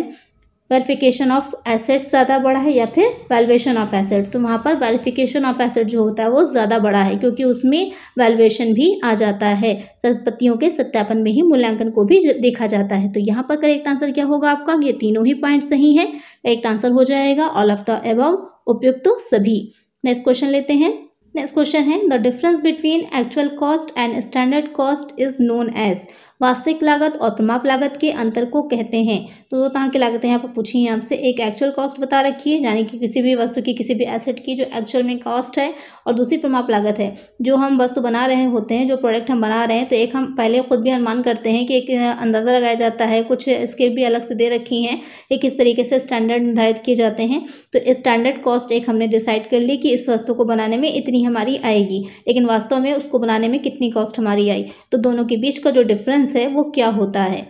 वेरिफिकेशन ऑफ एसेट्स ज़्यादा बड़ा है या फिर वैल्यूएशन ऑफ एसेट, तो वहाँ पर वेरिफिकेशन ऑफ एसेट जो होता है वो ज़्यादा बड़ा है, क्योंकि उसमें वैल्यूएशन भी आ जाता है। संपत्तियों के सत्यापन में ही मूल्यांकन को भी देखा जाता है। तो यहाँ पर करेक्ट आंसर क्या होगा आपका, ये तीनों ही पॉइंट सही है। करेक्ट आंसर हो जाएगा ऑल ऑफ द अबव, उपयुक्त तो सभी। नेक्स्ट क्वेश्चन लेते हैं। नेक्स्ट क्वेश्चन है the difference between actual cost and standard cost is known as, वास्तविक लागत और प्रमाप लागत के अंतर को कहते हैं। तो दो तरह की लागतें यहाँ पर पूछी हैं आपसे, एक एक्चुअल कॉस्ट बता रखी है यानी कि किसी भी वस्तु की, किसी भी एसेट की जो एक्चुअल में कॉस्ट है, और दूसरी प्रमाप लागत है जो हम वस्तु बना रहे होते हैं, जो प्रोडक्ट हम बना रहे हैं। तो एक हम पहले खुद भी अनुमान करते हैं कि एक अंदाज़ा लगाया जाता है, कुछ स्केल भी अलग से दे रखी हैं कि किस तरीके से स्टैंडर्ड निर्धारित किए जाते हैं। तो स्टैंडर्ड कॉस्ट एक हमने डिसाइड कर ली कि इस वस्तु को बनाने में इतनी हमारी आएगी, लेकिन वास्तव में उसको बनाने में कितनी कॉस्ट हमारी आई। तो दोनों के बीच का जो डिफरेंस है वो क्या होता है,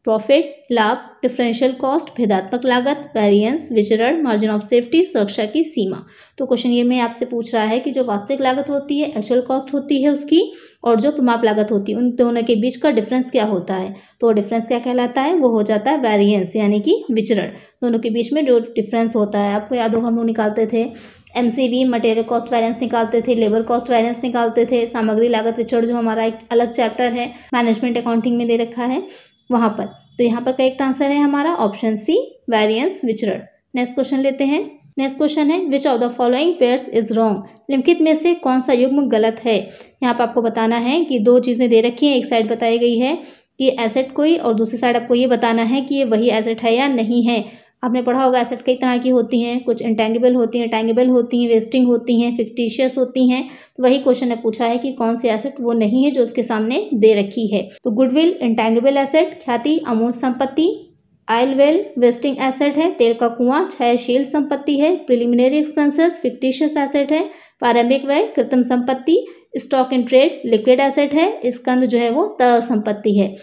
प्रॉफिट लाभ, डिफरेंशियल कॉस्ट भेदात्मक लागत, वेरिएंस विचरण, मार्जिन ऑफ सेफ्टी सुरक्षा की सीमा। तो क्वेश्चन ये में आपसे पूछ रहा है कि जो वास्तविक लागत होती है, एक्चुअल कॉस्ट होती है उसकी, और जो प्रमाप लागत होती है, उन दोनों के बीच का डिफरेंस क्या होता है। तो डिफरेंस क्या कहलाता है, वो हो जाता है वेरिएंस यानी कि विचरण। दोनों के बीच में जो डिफरेंस होता है, आपको याद होगा हम लोग निकालते थे MCV मटेरियल कॉस्ट वेरिएंस निकालते थे, लेबर कॉस्ट वेरिएंस निकालते थे, सामग्री लागत विचरण जो हमारा एक अलग चैप्टर है मैनेजमेंट अकाउंटिंग में दे रखा है वहाँ पर। तो यहाँ पर करेक्ट आंसर है हमारा ऑप्शन सी, वेरिएंस विचरण। नेक्स्ट क्वेश्चन लेते हैं। नेक्स्ट क्वेश्चन है विच of the following pairs is wrong, निम्नलिखित में से कौन सा युग्म गलत है। यहाँ पर आपको बताना है कि दो चीज़ें दे रखी हैं, एक साइड बताई गई है कि एसेट कोई, और दूसरी साइड आपको ये बताना है कि ये वही एसेट है या नहीं है। आपने पढ़ा होगा एसेट कई तरह की होती हैं, कुछ इंटेंगिबल होती हैं, टेंगिबल होती हैं, वेस्टिंग होती हैं, फिक्टिशियस होती हैं। तो वही क्वेश्चन ने पूछा है कि कौन सी एसेट वो नहीं है जो उसके सामने दे रखी है। तो गुडविल इंटेंगिबल एसेट, ख्याति अमूर्त संपत्ति, ऑयल वेल वेस्टिंग एसेट है, तेल का कुआं क्षयशील संपत्ति है, प्रिलिमिनरी एक्सपेंसेस फिक्टिशियस एसेट है, प्रारंभिक व्यय कृत्रिम संपत्ति, stock in trade liquid asset है, स्कंद जो है वो तरल संपत्ति है।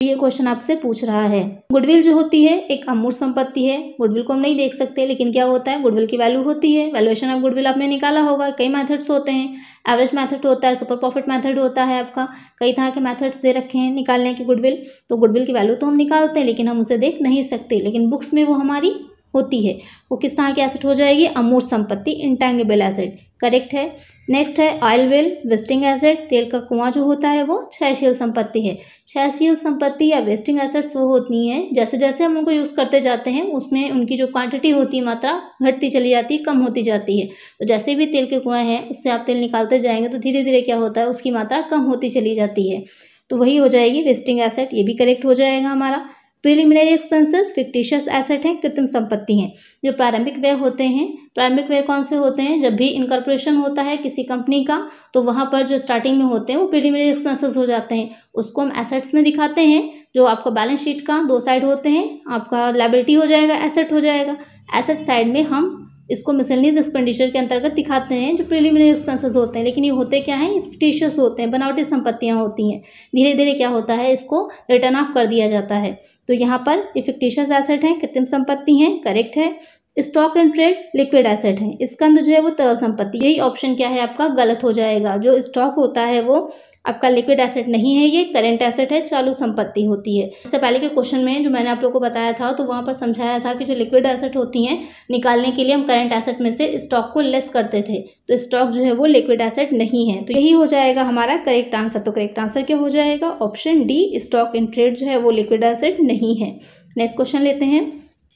ये क्वेश्चन आपसे पूछ रहा है। गुडविल जो होती है एक अमूर्त संपत्ति है, गुडविल को हम नहीं देख सकते, लेकिन क्या होता है गुडविल की वैल्यू होती है। वैल्यूएशन ऑफ गुडविल आपने निकाला होगा, कई मेथड्स होते हैं, एवरेज मेथड होता है, सुपर प्रॉफिट मेथड होता है, आपका कई तरह के मेथड्स दे रखे हैं निकालने की गुडविल। तो गुडविल की वैल्यू तो हम निकालते हैं, लेकिन हम उसे देख नहीं सकते, लेकिन बुक्स में वो हमारी होती है। वो किस तरह की एसेट हो जाएगी, अमूर्त संपत्ति इंटेंगिबल एसेट, करेक्ट है। नेक्स्ट है ऑयल वेल वेस्टिंग एसेट, तेल का कुआं जो होता है वो क्षयशील संपत्ति है। क्षयशील संपत्ति या वेस्टिंग एसेट्स वो होती हैं जैसे जैसे हम उनको यूज़ करते जाते हैं उसमें उनकी जो क्वांटिटी होती है, मात्रा घटती चली जाती है, कम होती जाती है। तो जैसे भी तेल के कुआं हैं उससे आप तेल निकालते जाएंगे तो धीरे धीरे क्या होता है उसकी मात्रा कम होती चली जाती है। तो वही हो जाएगी वेस्टिंग एसेट, ये भी करेक्ट हो जाएगा हमारा। प्रिलिमिनरी एक्सपेंसेस फिक्टिशियस एसेट हैं, कृत्रिम संपत्ति हैं। जो प्रारंभिक व्यय होते हैं, प्रारंभिक व्यय कौन से होते हैं, जब भी इनकॉर्पोरेशन होता है किसी कंपनी का तो वहाँ पर जो स्टार्टिंग में होते हैं वो प्रिलिमिनरी एक्सपेंसेस हो जाते हैं, उसको हम एसेट्स में दिखाते हैं। जो आपका बैलेंस शीट का दो साइड होते हैं, आपका लायबिलिटी हो जाएगा, एसेट हो जाएगा। एसेट साइड में हम इसको मिसलेनियस एक्सपेंडिचर के अंतर्गत दिखाते हैं जो प्रिलिमिनरी एक्सपेंसेस होते हैं, लेकिन ये होते क्या हैं, फिक्टिशियस होते हैं, बनावटी संपत्तियां होती हैं। धीरे धीरे क्या होता है इसको रिटर्न ऑफ कर दिया जाता है। तो यहाँ पर ये फिक्टिशियस एसेट है, कृत्रिम संपत्ति हैं, करेक्ट है। Stock and trade liquid asset है, स्कंद जो है वो तरल संपत्ति, यही ऑप्शन क्या है आपका गलत हो जाएगा। जो स्टॉक होता है वो आपका लिक्विड एसेट नहीं है, ये करेंट एसेट है, चालू संपत्ति होती है। इससे पहले के क्वेश्चन में जो मैंने आप लोगों को बताया था तो वहाँ पर समझाया था कि जो लिक्विड एसेट होती हैं निकालने के लिए हम करेंट एसेट में से स्टॉक को लेस करते थे, तो स्टॉक जो है वो लिक्विड एसेट नहीं है। तो यही हो जाएगा हमारा करेक्ट आंसर। तो करेक्ट आंसर क्या हो जाएगा, option D, stock in trade जो है वो लिक्विड एसेट नहीं है। नेक्स्ट क्वेश्चन लेते हैं।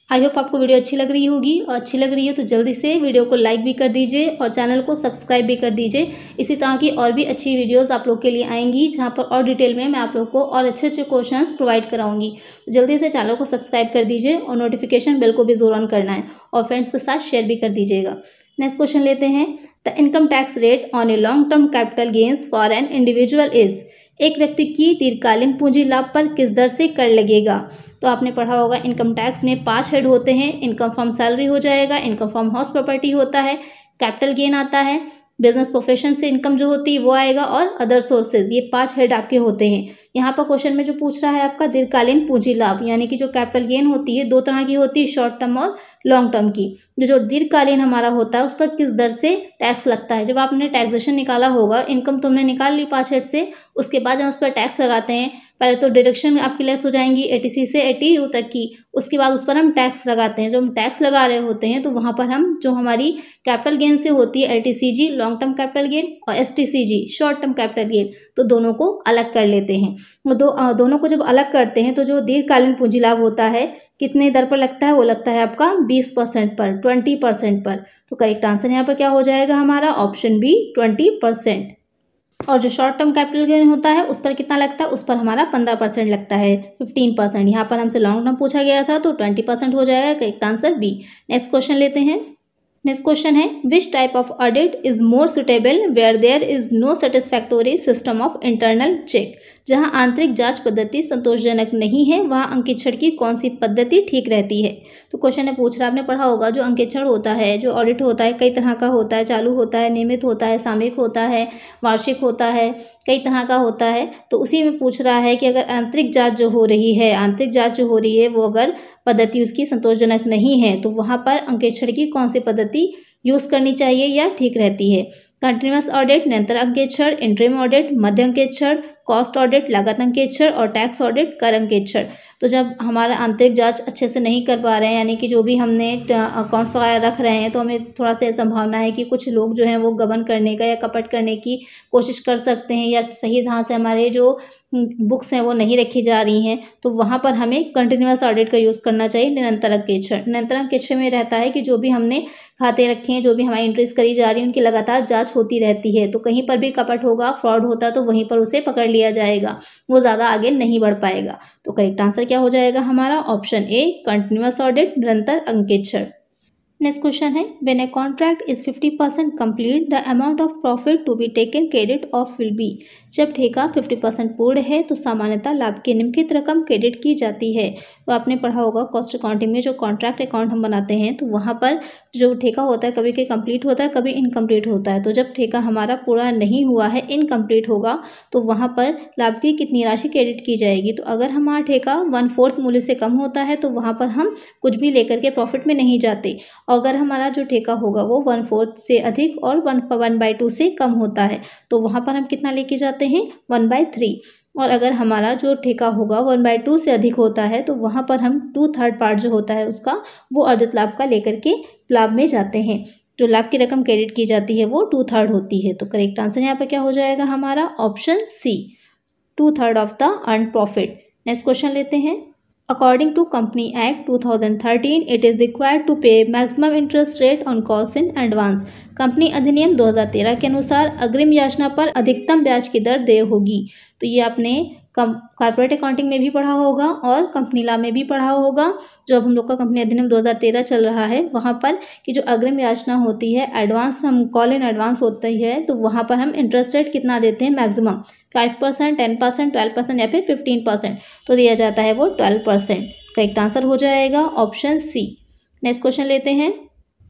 आई होप आपको वीडियो अच्छी लग रही होगी, और अच्छी लग रही है तो जल्दी से वीडियो को लाइक भी कर दीजिए और चैनल को सब्सक्राइब भी कर दीजिए। इसी तरह की और भी अच्छी वीडियोस आप लोग के लिए आएंगी जहां पर और डिटेल में मैं आप लोग को और अच्छे अच्छे क्वेश्चंस प्रोवाइड कराऊंगी। तो जल्दी से चैनल को सब्सक्राइब कर दीजिए और नोटिफिकेशन बेल को भी ज़रूर ऑन करना है और फ्रेंड्स के साथ शेयर भी कर दीजिएगा। नेक्स्ट क्वेश्चन लेते हैं। The income tax rate on a long term capital gains for an individual is, एक व्यक्ति की दीर्घकालीन पूंजी लाभ पर किस दर से कर लगेगा। तो आपने पढ़ा होगा इनकम टैक्स में 5 हेड होते हैं। इनकम फ्रॉम सैलरी हो जाएगा, इनकम फ्रॉम हाउस प्रॉपर्टी होता है, कैपिटल गेन आता है, बिजनेस प्रोफेशन से इनकम जो होती है वो आएगा, और अदर सोर्सेज, ये 5 हेड आपके होते हैं। यहाँ पर क्वेश्चन में जो पूछ रहा है आपका दीर्घकालीन पूंजी लाभ, यानी कि जो कैपिटल गेन होती है 2 तरह की होती है, शॉर्ट टर्म और लॉन्ग टर्म की। जो दीर्घकालीन हमारा होता है उस पर किस दर से टैक्स लगता है। जब आपने टैक्सेशन निकाला होगा, इनकम तुमने निकाल ली 5 हेड से, उसके बाद हम उस पर टैक्स लगाते हैं। पहले तो डिडक्शन आपकी लेस हो जाएंगी 80C से 80U तक की, उसके बाद उस पर हम टैक्स लगाते हैं। जो हम टैक्स लगा रहे होते हैं तो वहाँ पर हम जो हमारी कैपिटल गेन से होती है LTCG long term capital gain और STCG short term capital gain, तो दोनों को अलग कर लेते हैं। दोनों को जब अलग करते हैं तो जो दीर्घकालीन पूंजी लाभ होता है कितने दर पर लगता है, वो लगता है आपका 20% पर, 20% पर। तो करेक्ट आंसर यहाँ पर क्या हो जाएगा हमारा, ऑप्शन बी 20%। और जो शॉर्ट टर्म कैपिटल गेन होता है उस पर कितना लगता है, उस पर हमारा 15% लगता है, 15%। यहाँ पर हमसे लॉन्ग टर्म पूछा गया था तो 20% हो जाएगा, correct answer B. Next question लेते हैं। नेक्स्ट क्वेश्चन है, which type of audit is more suitable where there is no satisfactory system of internal check. जहां आंतरिक जांच पद्धति संतोषजनक नहीं है वहां अंकेक्षण की कौन सी पद्धति ठीक रहती है। तो क्वेश्चन ने पूछ रहा, आपने पढ़ा होगा जो अंकेक्षण होता है, जो ऑडिट होता है कई तरह का होता है, चालू होता है, नियमित होता है, सामयिक होता है, वार्षिक होता है, कई तरह का होता है। तो उसी में पूछ रहा है कि अगर आंतरिक जाँच जो हो रही है, आंतरिक जाँच जो हो रही है वो अगर पद्धति उसकी संतोषजनक नहीं है तो वहाँ पर अंकेक्षण की कौन सी पद्धति यूज़ करनी चाहिए या ठीक रहती है। कंटिन्यूअस ऑडिट, निरंतर अंकेक्षण, इंटरिम ऑडिट, मध्य अंकेक्षण, कॉस्ट ऑडिट, लागत अंकेक्षण और टैक्स ऑडिट, कर अंकेक्षण। तो जब हमारा आंतरिक जांच अच्छे से नहीं कर पा रहे हैं, यानी कि जो भी हमने अकाउंट्स वगैरह रख रहे हैं, तो हमें थोड़ा सा संभावना है कि कुछ लोग जो हैं वो गबन करने का या कपट करने की कोशिश कर सकते हैं, या सही ढंग से हमारे जो बुक्स हैं वो नहीं रखी जा रही हैं, तो वहाँ पर हमें कंटिन्यूअस ऑडिट का यूज़ करना चाहिए। निरंतर अंकेक्षण, निरंतर अंकेक्षण में रहता है कि जो भी हमने खाते रखे हैं, जो भी हमारी एंट्रीज करी जा रही है, उनकी लगातार जांच होती रहती है। तो कहीं पर भी कपट होगा, फ्रॉड होता तो वहीं पर उसे पकड़ लिया जाएगा, वो ज़्यादा आगे नहीं बढ़ पाएगा। तो करेक्ट आंसर क्या हो जाएगा हमारा, ऑप्शन ए कंटिन्यूअस ऑडिट, निरंतर अंकेक्षण। नेक्स्ट क्वेश्चन है, when a contract is 50% complete the amount of profit to be taken credit of will be. जब ठेका 50% पूर्ण है तो सामान्यतः लाभ की निम्नलिखित रकम क्रेडिट की जाती है। तो आपने पढ़ा होगा कॉस्ट अकाउंटिंग में जो कॉन्ट्रैक्ट अकाउंट हम बनाते हैं तो वहाँ पर जो ठेका होता है कभी कंप्लीट होता है, कभी इनकम्प्लीट होता है। तो जब ठेका हमारा पूरा नहीं हुआ है, इनकम्प्लीट होगा, तो वहाँ पर लाभ की कितनी राशि क्रेडिट की जाएगी। तो अगर हमारा ठेका 1/4 मूल्य से कम होता है तो वहाँ पर हम कुछ भी लेकर के प्रॉफिट में नहीं जाते। अगर हमारा जो ठेका होगा वो 1/4 से अधिक और 1/2 से कम होता है तो वहाँ पर हम कितना लेके जाते हैं, 1/3। और अगर हमारा जो ठेका होगा 1/2 से अधिक होता है तो वहाँ पर हम 2/3 पार्ट जो होता है उसका, वो अर्जित लाभ का लेकर के लाभ में जाते हैं। जो लाभ की रकम क्रेडिट की जाती है वो 2/3 होती है। तो करेक्ट आंसर यहाँ पर क्या हो जाएगा हमारा, option C, 2/3 of the earn profit. Next question लेते हैं। According to Company Act 2013, it is required to pay maximum interest rate on costs in advance. Company अधिनियम 2013 के अनुसार अग्रिम याचना पर अधिकतम ब्याज की दर देय होगी। तो ये आपने कॉर्पोरेट अकाउंटिंग में भी पढ़ा होगा और कंपनी लॉ में भी पढ़ा होगा। जो अब हम लोग का कंपनी अधिनियम 2013 चल रहा है वहाँ पर कि जो अग्रिम याचना होती है, एडवांस, हम कॉल इन एडवांस होती है, तो वहाँ पर हम इंटरेस्ट रेट कितना देते हैं, मैक्सिमम 5%, 10%, 12% या फिर 15%। तो दिया जाता है वो 12%। करेक्ट आंसर हो जाएगा ऑप्शन सी। नेक्स्ट क्वेश्चन लेते हैं।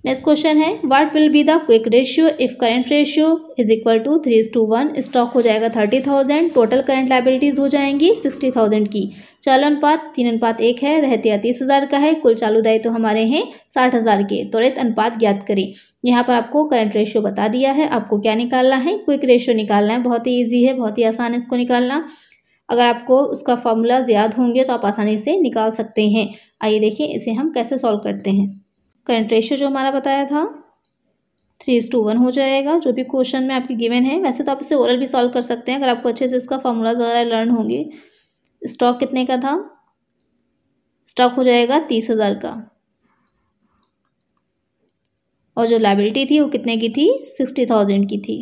नेक्स्ट क्वेश्चन है, what will be the quick ratio if current ratio is equal to 3:1। Stock हो जाएगा 30,000, टोटल करंट लाइबिलिटीज हो जाएंगी 60,000 की। चालू अनुपात 3:1 है, रहतिया 30,000 का है, कुल चालू दायित्व तो हमारे हैं 60,000 के। त्वरित अनुपात ज्ञात करें। यहाँ पर आपको करंट रेशियो बता दिया है, आपको क्या निकालना है, क्विक रेशियो निकालना है। बहुत ही ईजी है, बहुत ही आसान है इसको निकालना। अगर आपको उसका फॉर्मूला याद होंगे तो आप आसानी से निकाल सकते हैं। आइए देखिए इसे हम कैसे सॉल्व करते हैं। करंट रेशियो जो हमारा बताया था 3:1 हो जाएगा, जो भी क्वेश्चन में आपके गिवन है। वैसे तो आप इसे ओरल भी सॉल्व कर सकते हैं अगर आपको अच्छे से इसका फॉर्मूला वगैरह लर्न होंगे। स्टॉक कितने का था, स्टॉक हो जाएगा 30,000 का, और जो लायबिलिटी थी वो कितने की थी, 60,000 की थी।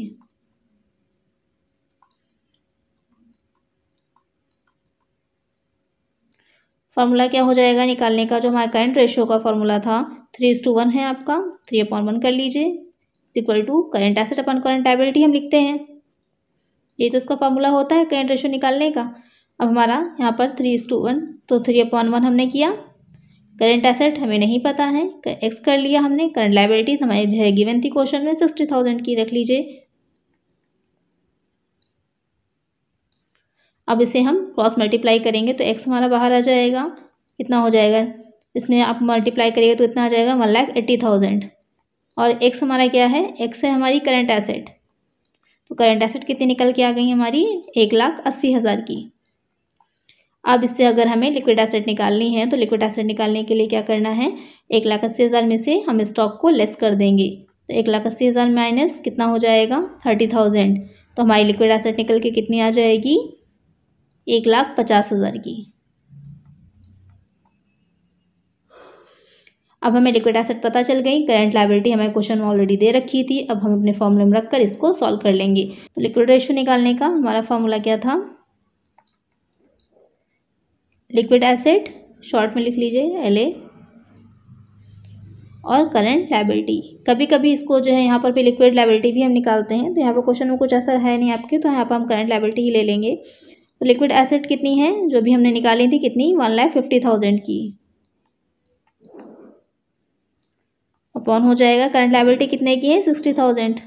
फार्मूला क्या हो जाएगा निकालने का, जो हमारा करंट रेशियो का फार्मूला था 3:1 है आपका, 3/1 कर लीजिए, equal to current asset upon current liability हम लिखते हैं। ये तो इसका फार्मूला होता है करंट रेशियो निकालने का। अब हमारा यहाँ पर 3:1, तो 3/1 हमने किया। करंट एसेट हमें नहीं पता है, एक्स कर लिया हमने। करंट लायबिलिटीज हमारी जो है गिवन थी क्वेश्चन में 60,000 की, रख लीजिए। अब इसे हम क्रॉस मल्टीप्लाई करेंगे तो x हमारा बाहर आ जाएगा, कितना हो जाएगा, इसमें आप मल्टीप्लाई करिएगा तो इतना आ जाएगा 1,80,000। और x हमारा क्या है, x है हमारी करंट एसेट, तो करंट एसेट कितनी निकल के आ गई हमारी 1,80,000 की। अब इससे अगर हमें लिक्विड एसेट निकालनी है तो लिक्विड एसेट निकालने के लिए क्या करना है, 1,80,000 में से हम स्टॉक को लेस कर देंगे, तो 1,80,000 माइनस कितना हो जाएगा 30,000, तो हमारी लिक्विड एसेट निकल के कितनी आ जाएगी 1,50,000 की। अब हमें लिक्विड एसेट पता चल गई, करंट लायबिलिटी हमें क्वेश्चन में ऑलरेडी दे रखी थी। अब हम अपने फॉर्मूले में रखकर इसको सॉल्व कर लेंगे। तो लिक्विड रेशियो निकालने का हमारा फॉर्मूला क्या था, लिक्विड एसेट शॉर्ट में लिख लीजिए LA और करंट लायबिलिटी। कभी कभी इसको जो है यहाँ पर भी लिक्विड लायबिलिटी भी हम निकालते हैं, तो यहाँ पर क्वेश्चन में कुछ ऐसा है नहीं आपके, तो यहाँ पर हम करंट लायबिलिटी ही ले लेंगे। तो लिक्विड एसेट कितनी है जो भी हमने निकाली थी, कितनी 1,50,000 की, अपॉन हो जाएगा करंट लायबिलिटी कितने की है 60,000।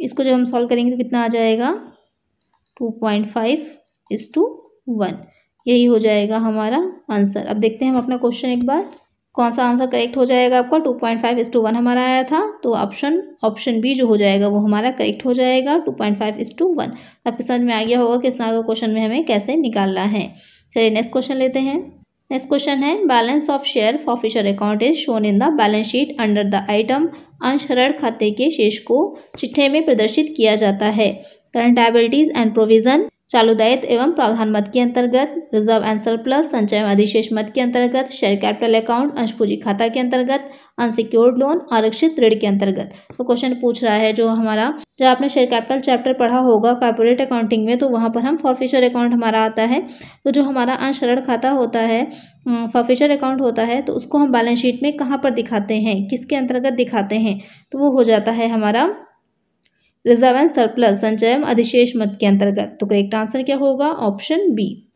इसको जब हम सॉल्व करेंगे तो कितना आ जाएगा 2.5:1, यही हो जाएगा हमारा आंसर। अब देखते हैं हम अपना क्वेश्चन एक बार, कौन सा आंसर करेक्ट हो जाएगा आपका। 2.5:1 हमारा आया था, तो ऑप्शन बी जो हो जाएगा वो हमारा करेक्ट हो जाएगा 2.5:1। आपके समझ में आ गया होगा कि इस तरह का क्वेश्चन में हमें कैसे निकालना है। चलिए नेक्स्ट क्वेश्चन लेते हैं। नेक्स्ट क्वेश्चन है, balance of share for future account is shown in the balance sheet under the item अंश ऋण खाते के शेष को चिट्ठे में प्रदर्शित किया जाता है। करंट लायबिलिटीज एंड प्रोविजन, चालू दायित्व एवं प्रावधान मद के अंतर्गत, रिजर्व एंड सरप्लस संचय एवं अधिशेष मद के अंतर्गत, शेयर कैपिटल अकाउंट अंश पूंजी खाता के अंतर्गत, अनसिक्योर्ड लोन आरक्षित ऋण के अंतर्गत। तो क्वेश्चन पूछ रहा है जो हमारा, जब आपने शेयर कैपिटल चैप्टर पढ़ा होगा कॉर्पोरेट अकाउंटिंग में, तो वहाँ पर हम फॉर फ्यूचर अकाउंट हमारा आता है। तो जो हमारा अंश ऋण खाता होता है, फॉर फ्यूचर अकाउंट होता है, तो उसको हम बैलेंस शीट में कहाँ पर दिखाते हैं, किसके अंतर्गत दिखाते हैं, तो वो हो जाता है हमारा रिजर्व एंड सरप्लस संचय अधिशेष मद के अंतर्गत। तो करेक्ट आंसर क्या होगा, option B.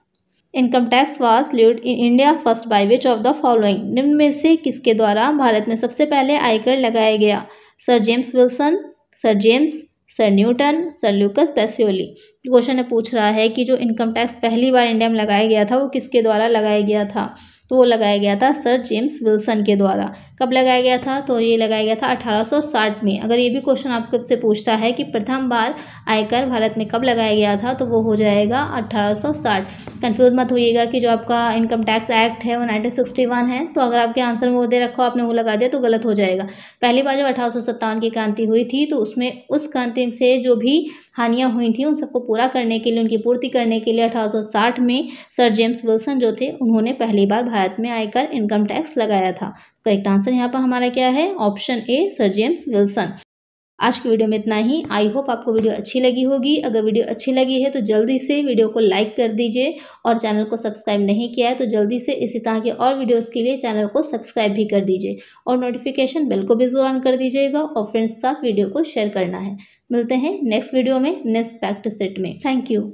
Income tax was levied in India first by which of the following, निम्न में से किसके द्वारा भारत में सबसे पहले आयकर लगाया गया, sir James Wilson, sir James, sir Newton, sir Lucas Pacioli. Question पूछ रहा है कि जो इनकम टैक्स पहली बार इंडिया में लगाया गया था वो किसके द्वारा लगाया गया था, तो वो लगाया गया था सर जेम्स विल्सन के द्वारा। कब लगाया गया था, तो ये लगाया गया था 1860 में। अगर ये भी क्वेश्चन आपसे पूछता है कि प्रथम बार आयकर भारत में कब लगाया गया था, तो वो हो जाएगा 1860। कंफ्यूज मत होइएगा कि जो आपका इनकम टैक्स एक्ट है वो 1961 है, तो अगर आपके आंसर में वो दे रखा हो आपने वो लगा दिया तो गलत हो जाएगा। पहली बार जब 1857 की क्रांति हुई थी, तो उसमें उस क्रांति से जो भी हानियाँ हुई थी उन सबको पूरा करने के लिए, उनकी पूर्ति करने के लिए 1860 में सर जेम्स विल्सन जो थे उन्होंने पहली बार भारत में आयकर इनकम टैक्स लगाया था। करेक्ट आंसर यहाँ पर हमारा क्या है, ऑप्शन ए सर जेम्स विल्सन। आज की वीडियो में इतना ही। आई होप आपको वीडियो अच्छी लगी होगी। अगर वीडियो अच्छी लगी है तो जल्दी से वीडियो को लाइक कर दीजिए और चैनल को सब्सक्राइब नहीं किया है तो जल्दी से इसी तरह के और वीडियोस के लिए चैनल को सब्सक्राइब भी कर दीजिए और नोटिफिकेशन बेल को भी जरूर ऑन कर दीजिएगा और फ्रेंड्स के साथ वीडियो को शेयर करना है। मिलते हैं नेक्स्ट वीडियो में नेक्स्ट प्रैक्टिस सेट में। Thank you.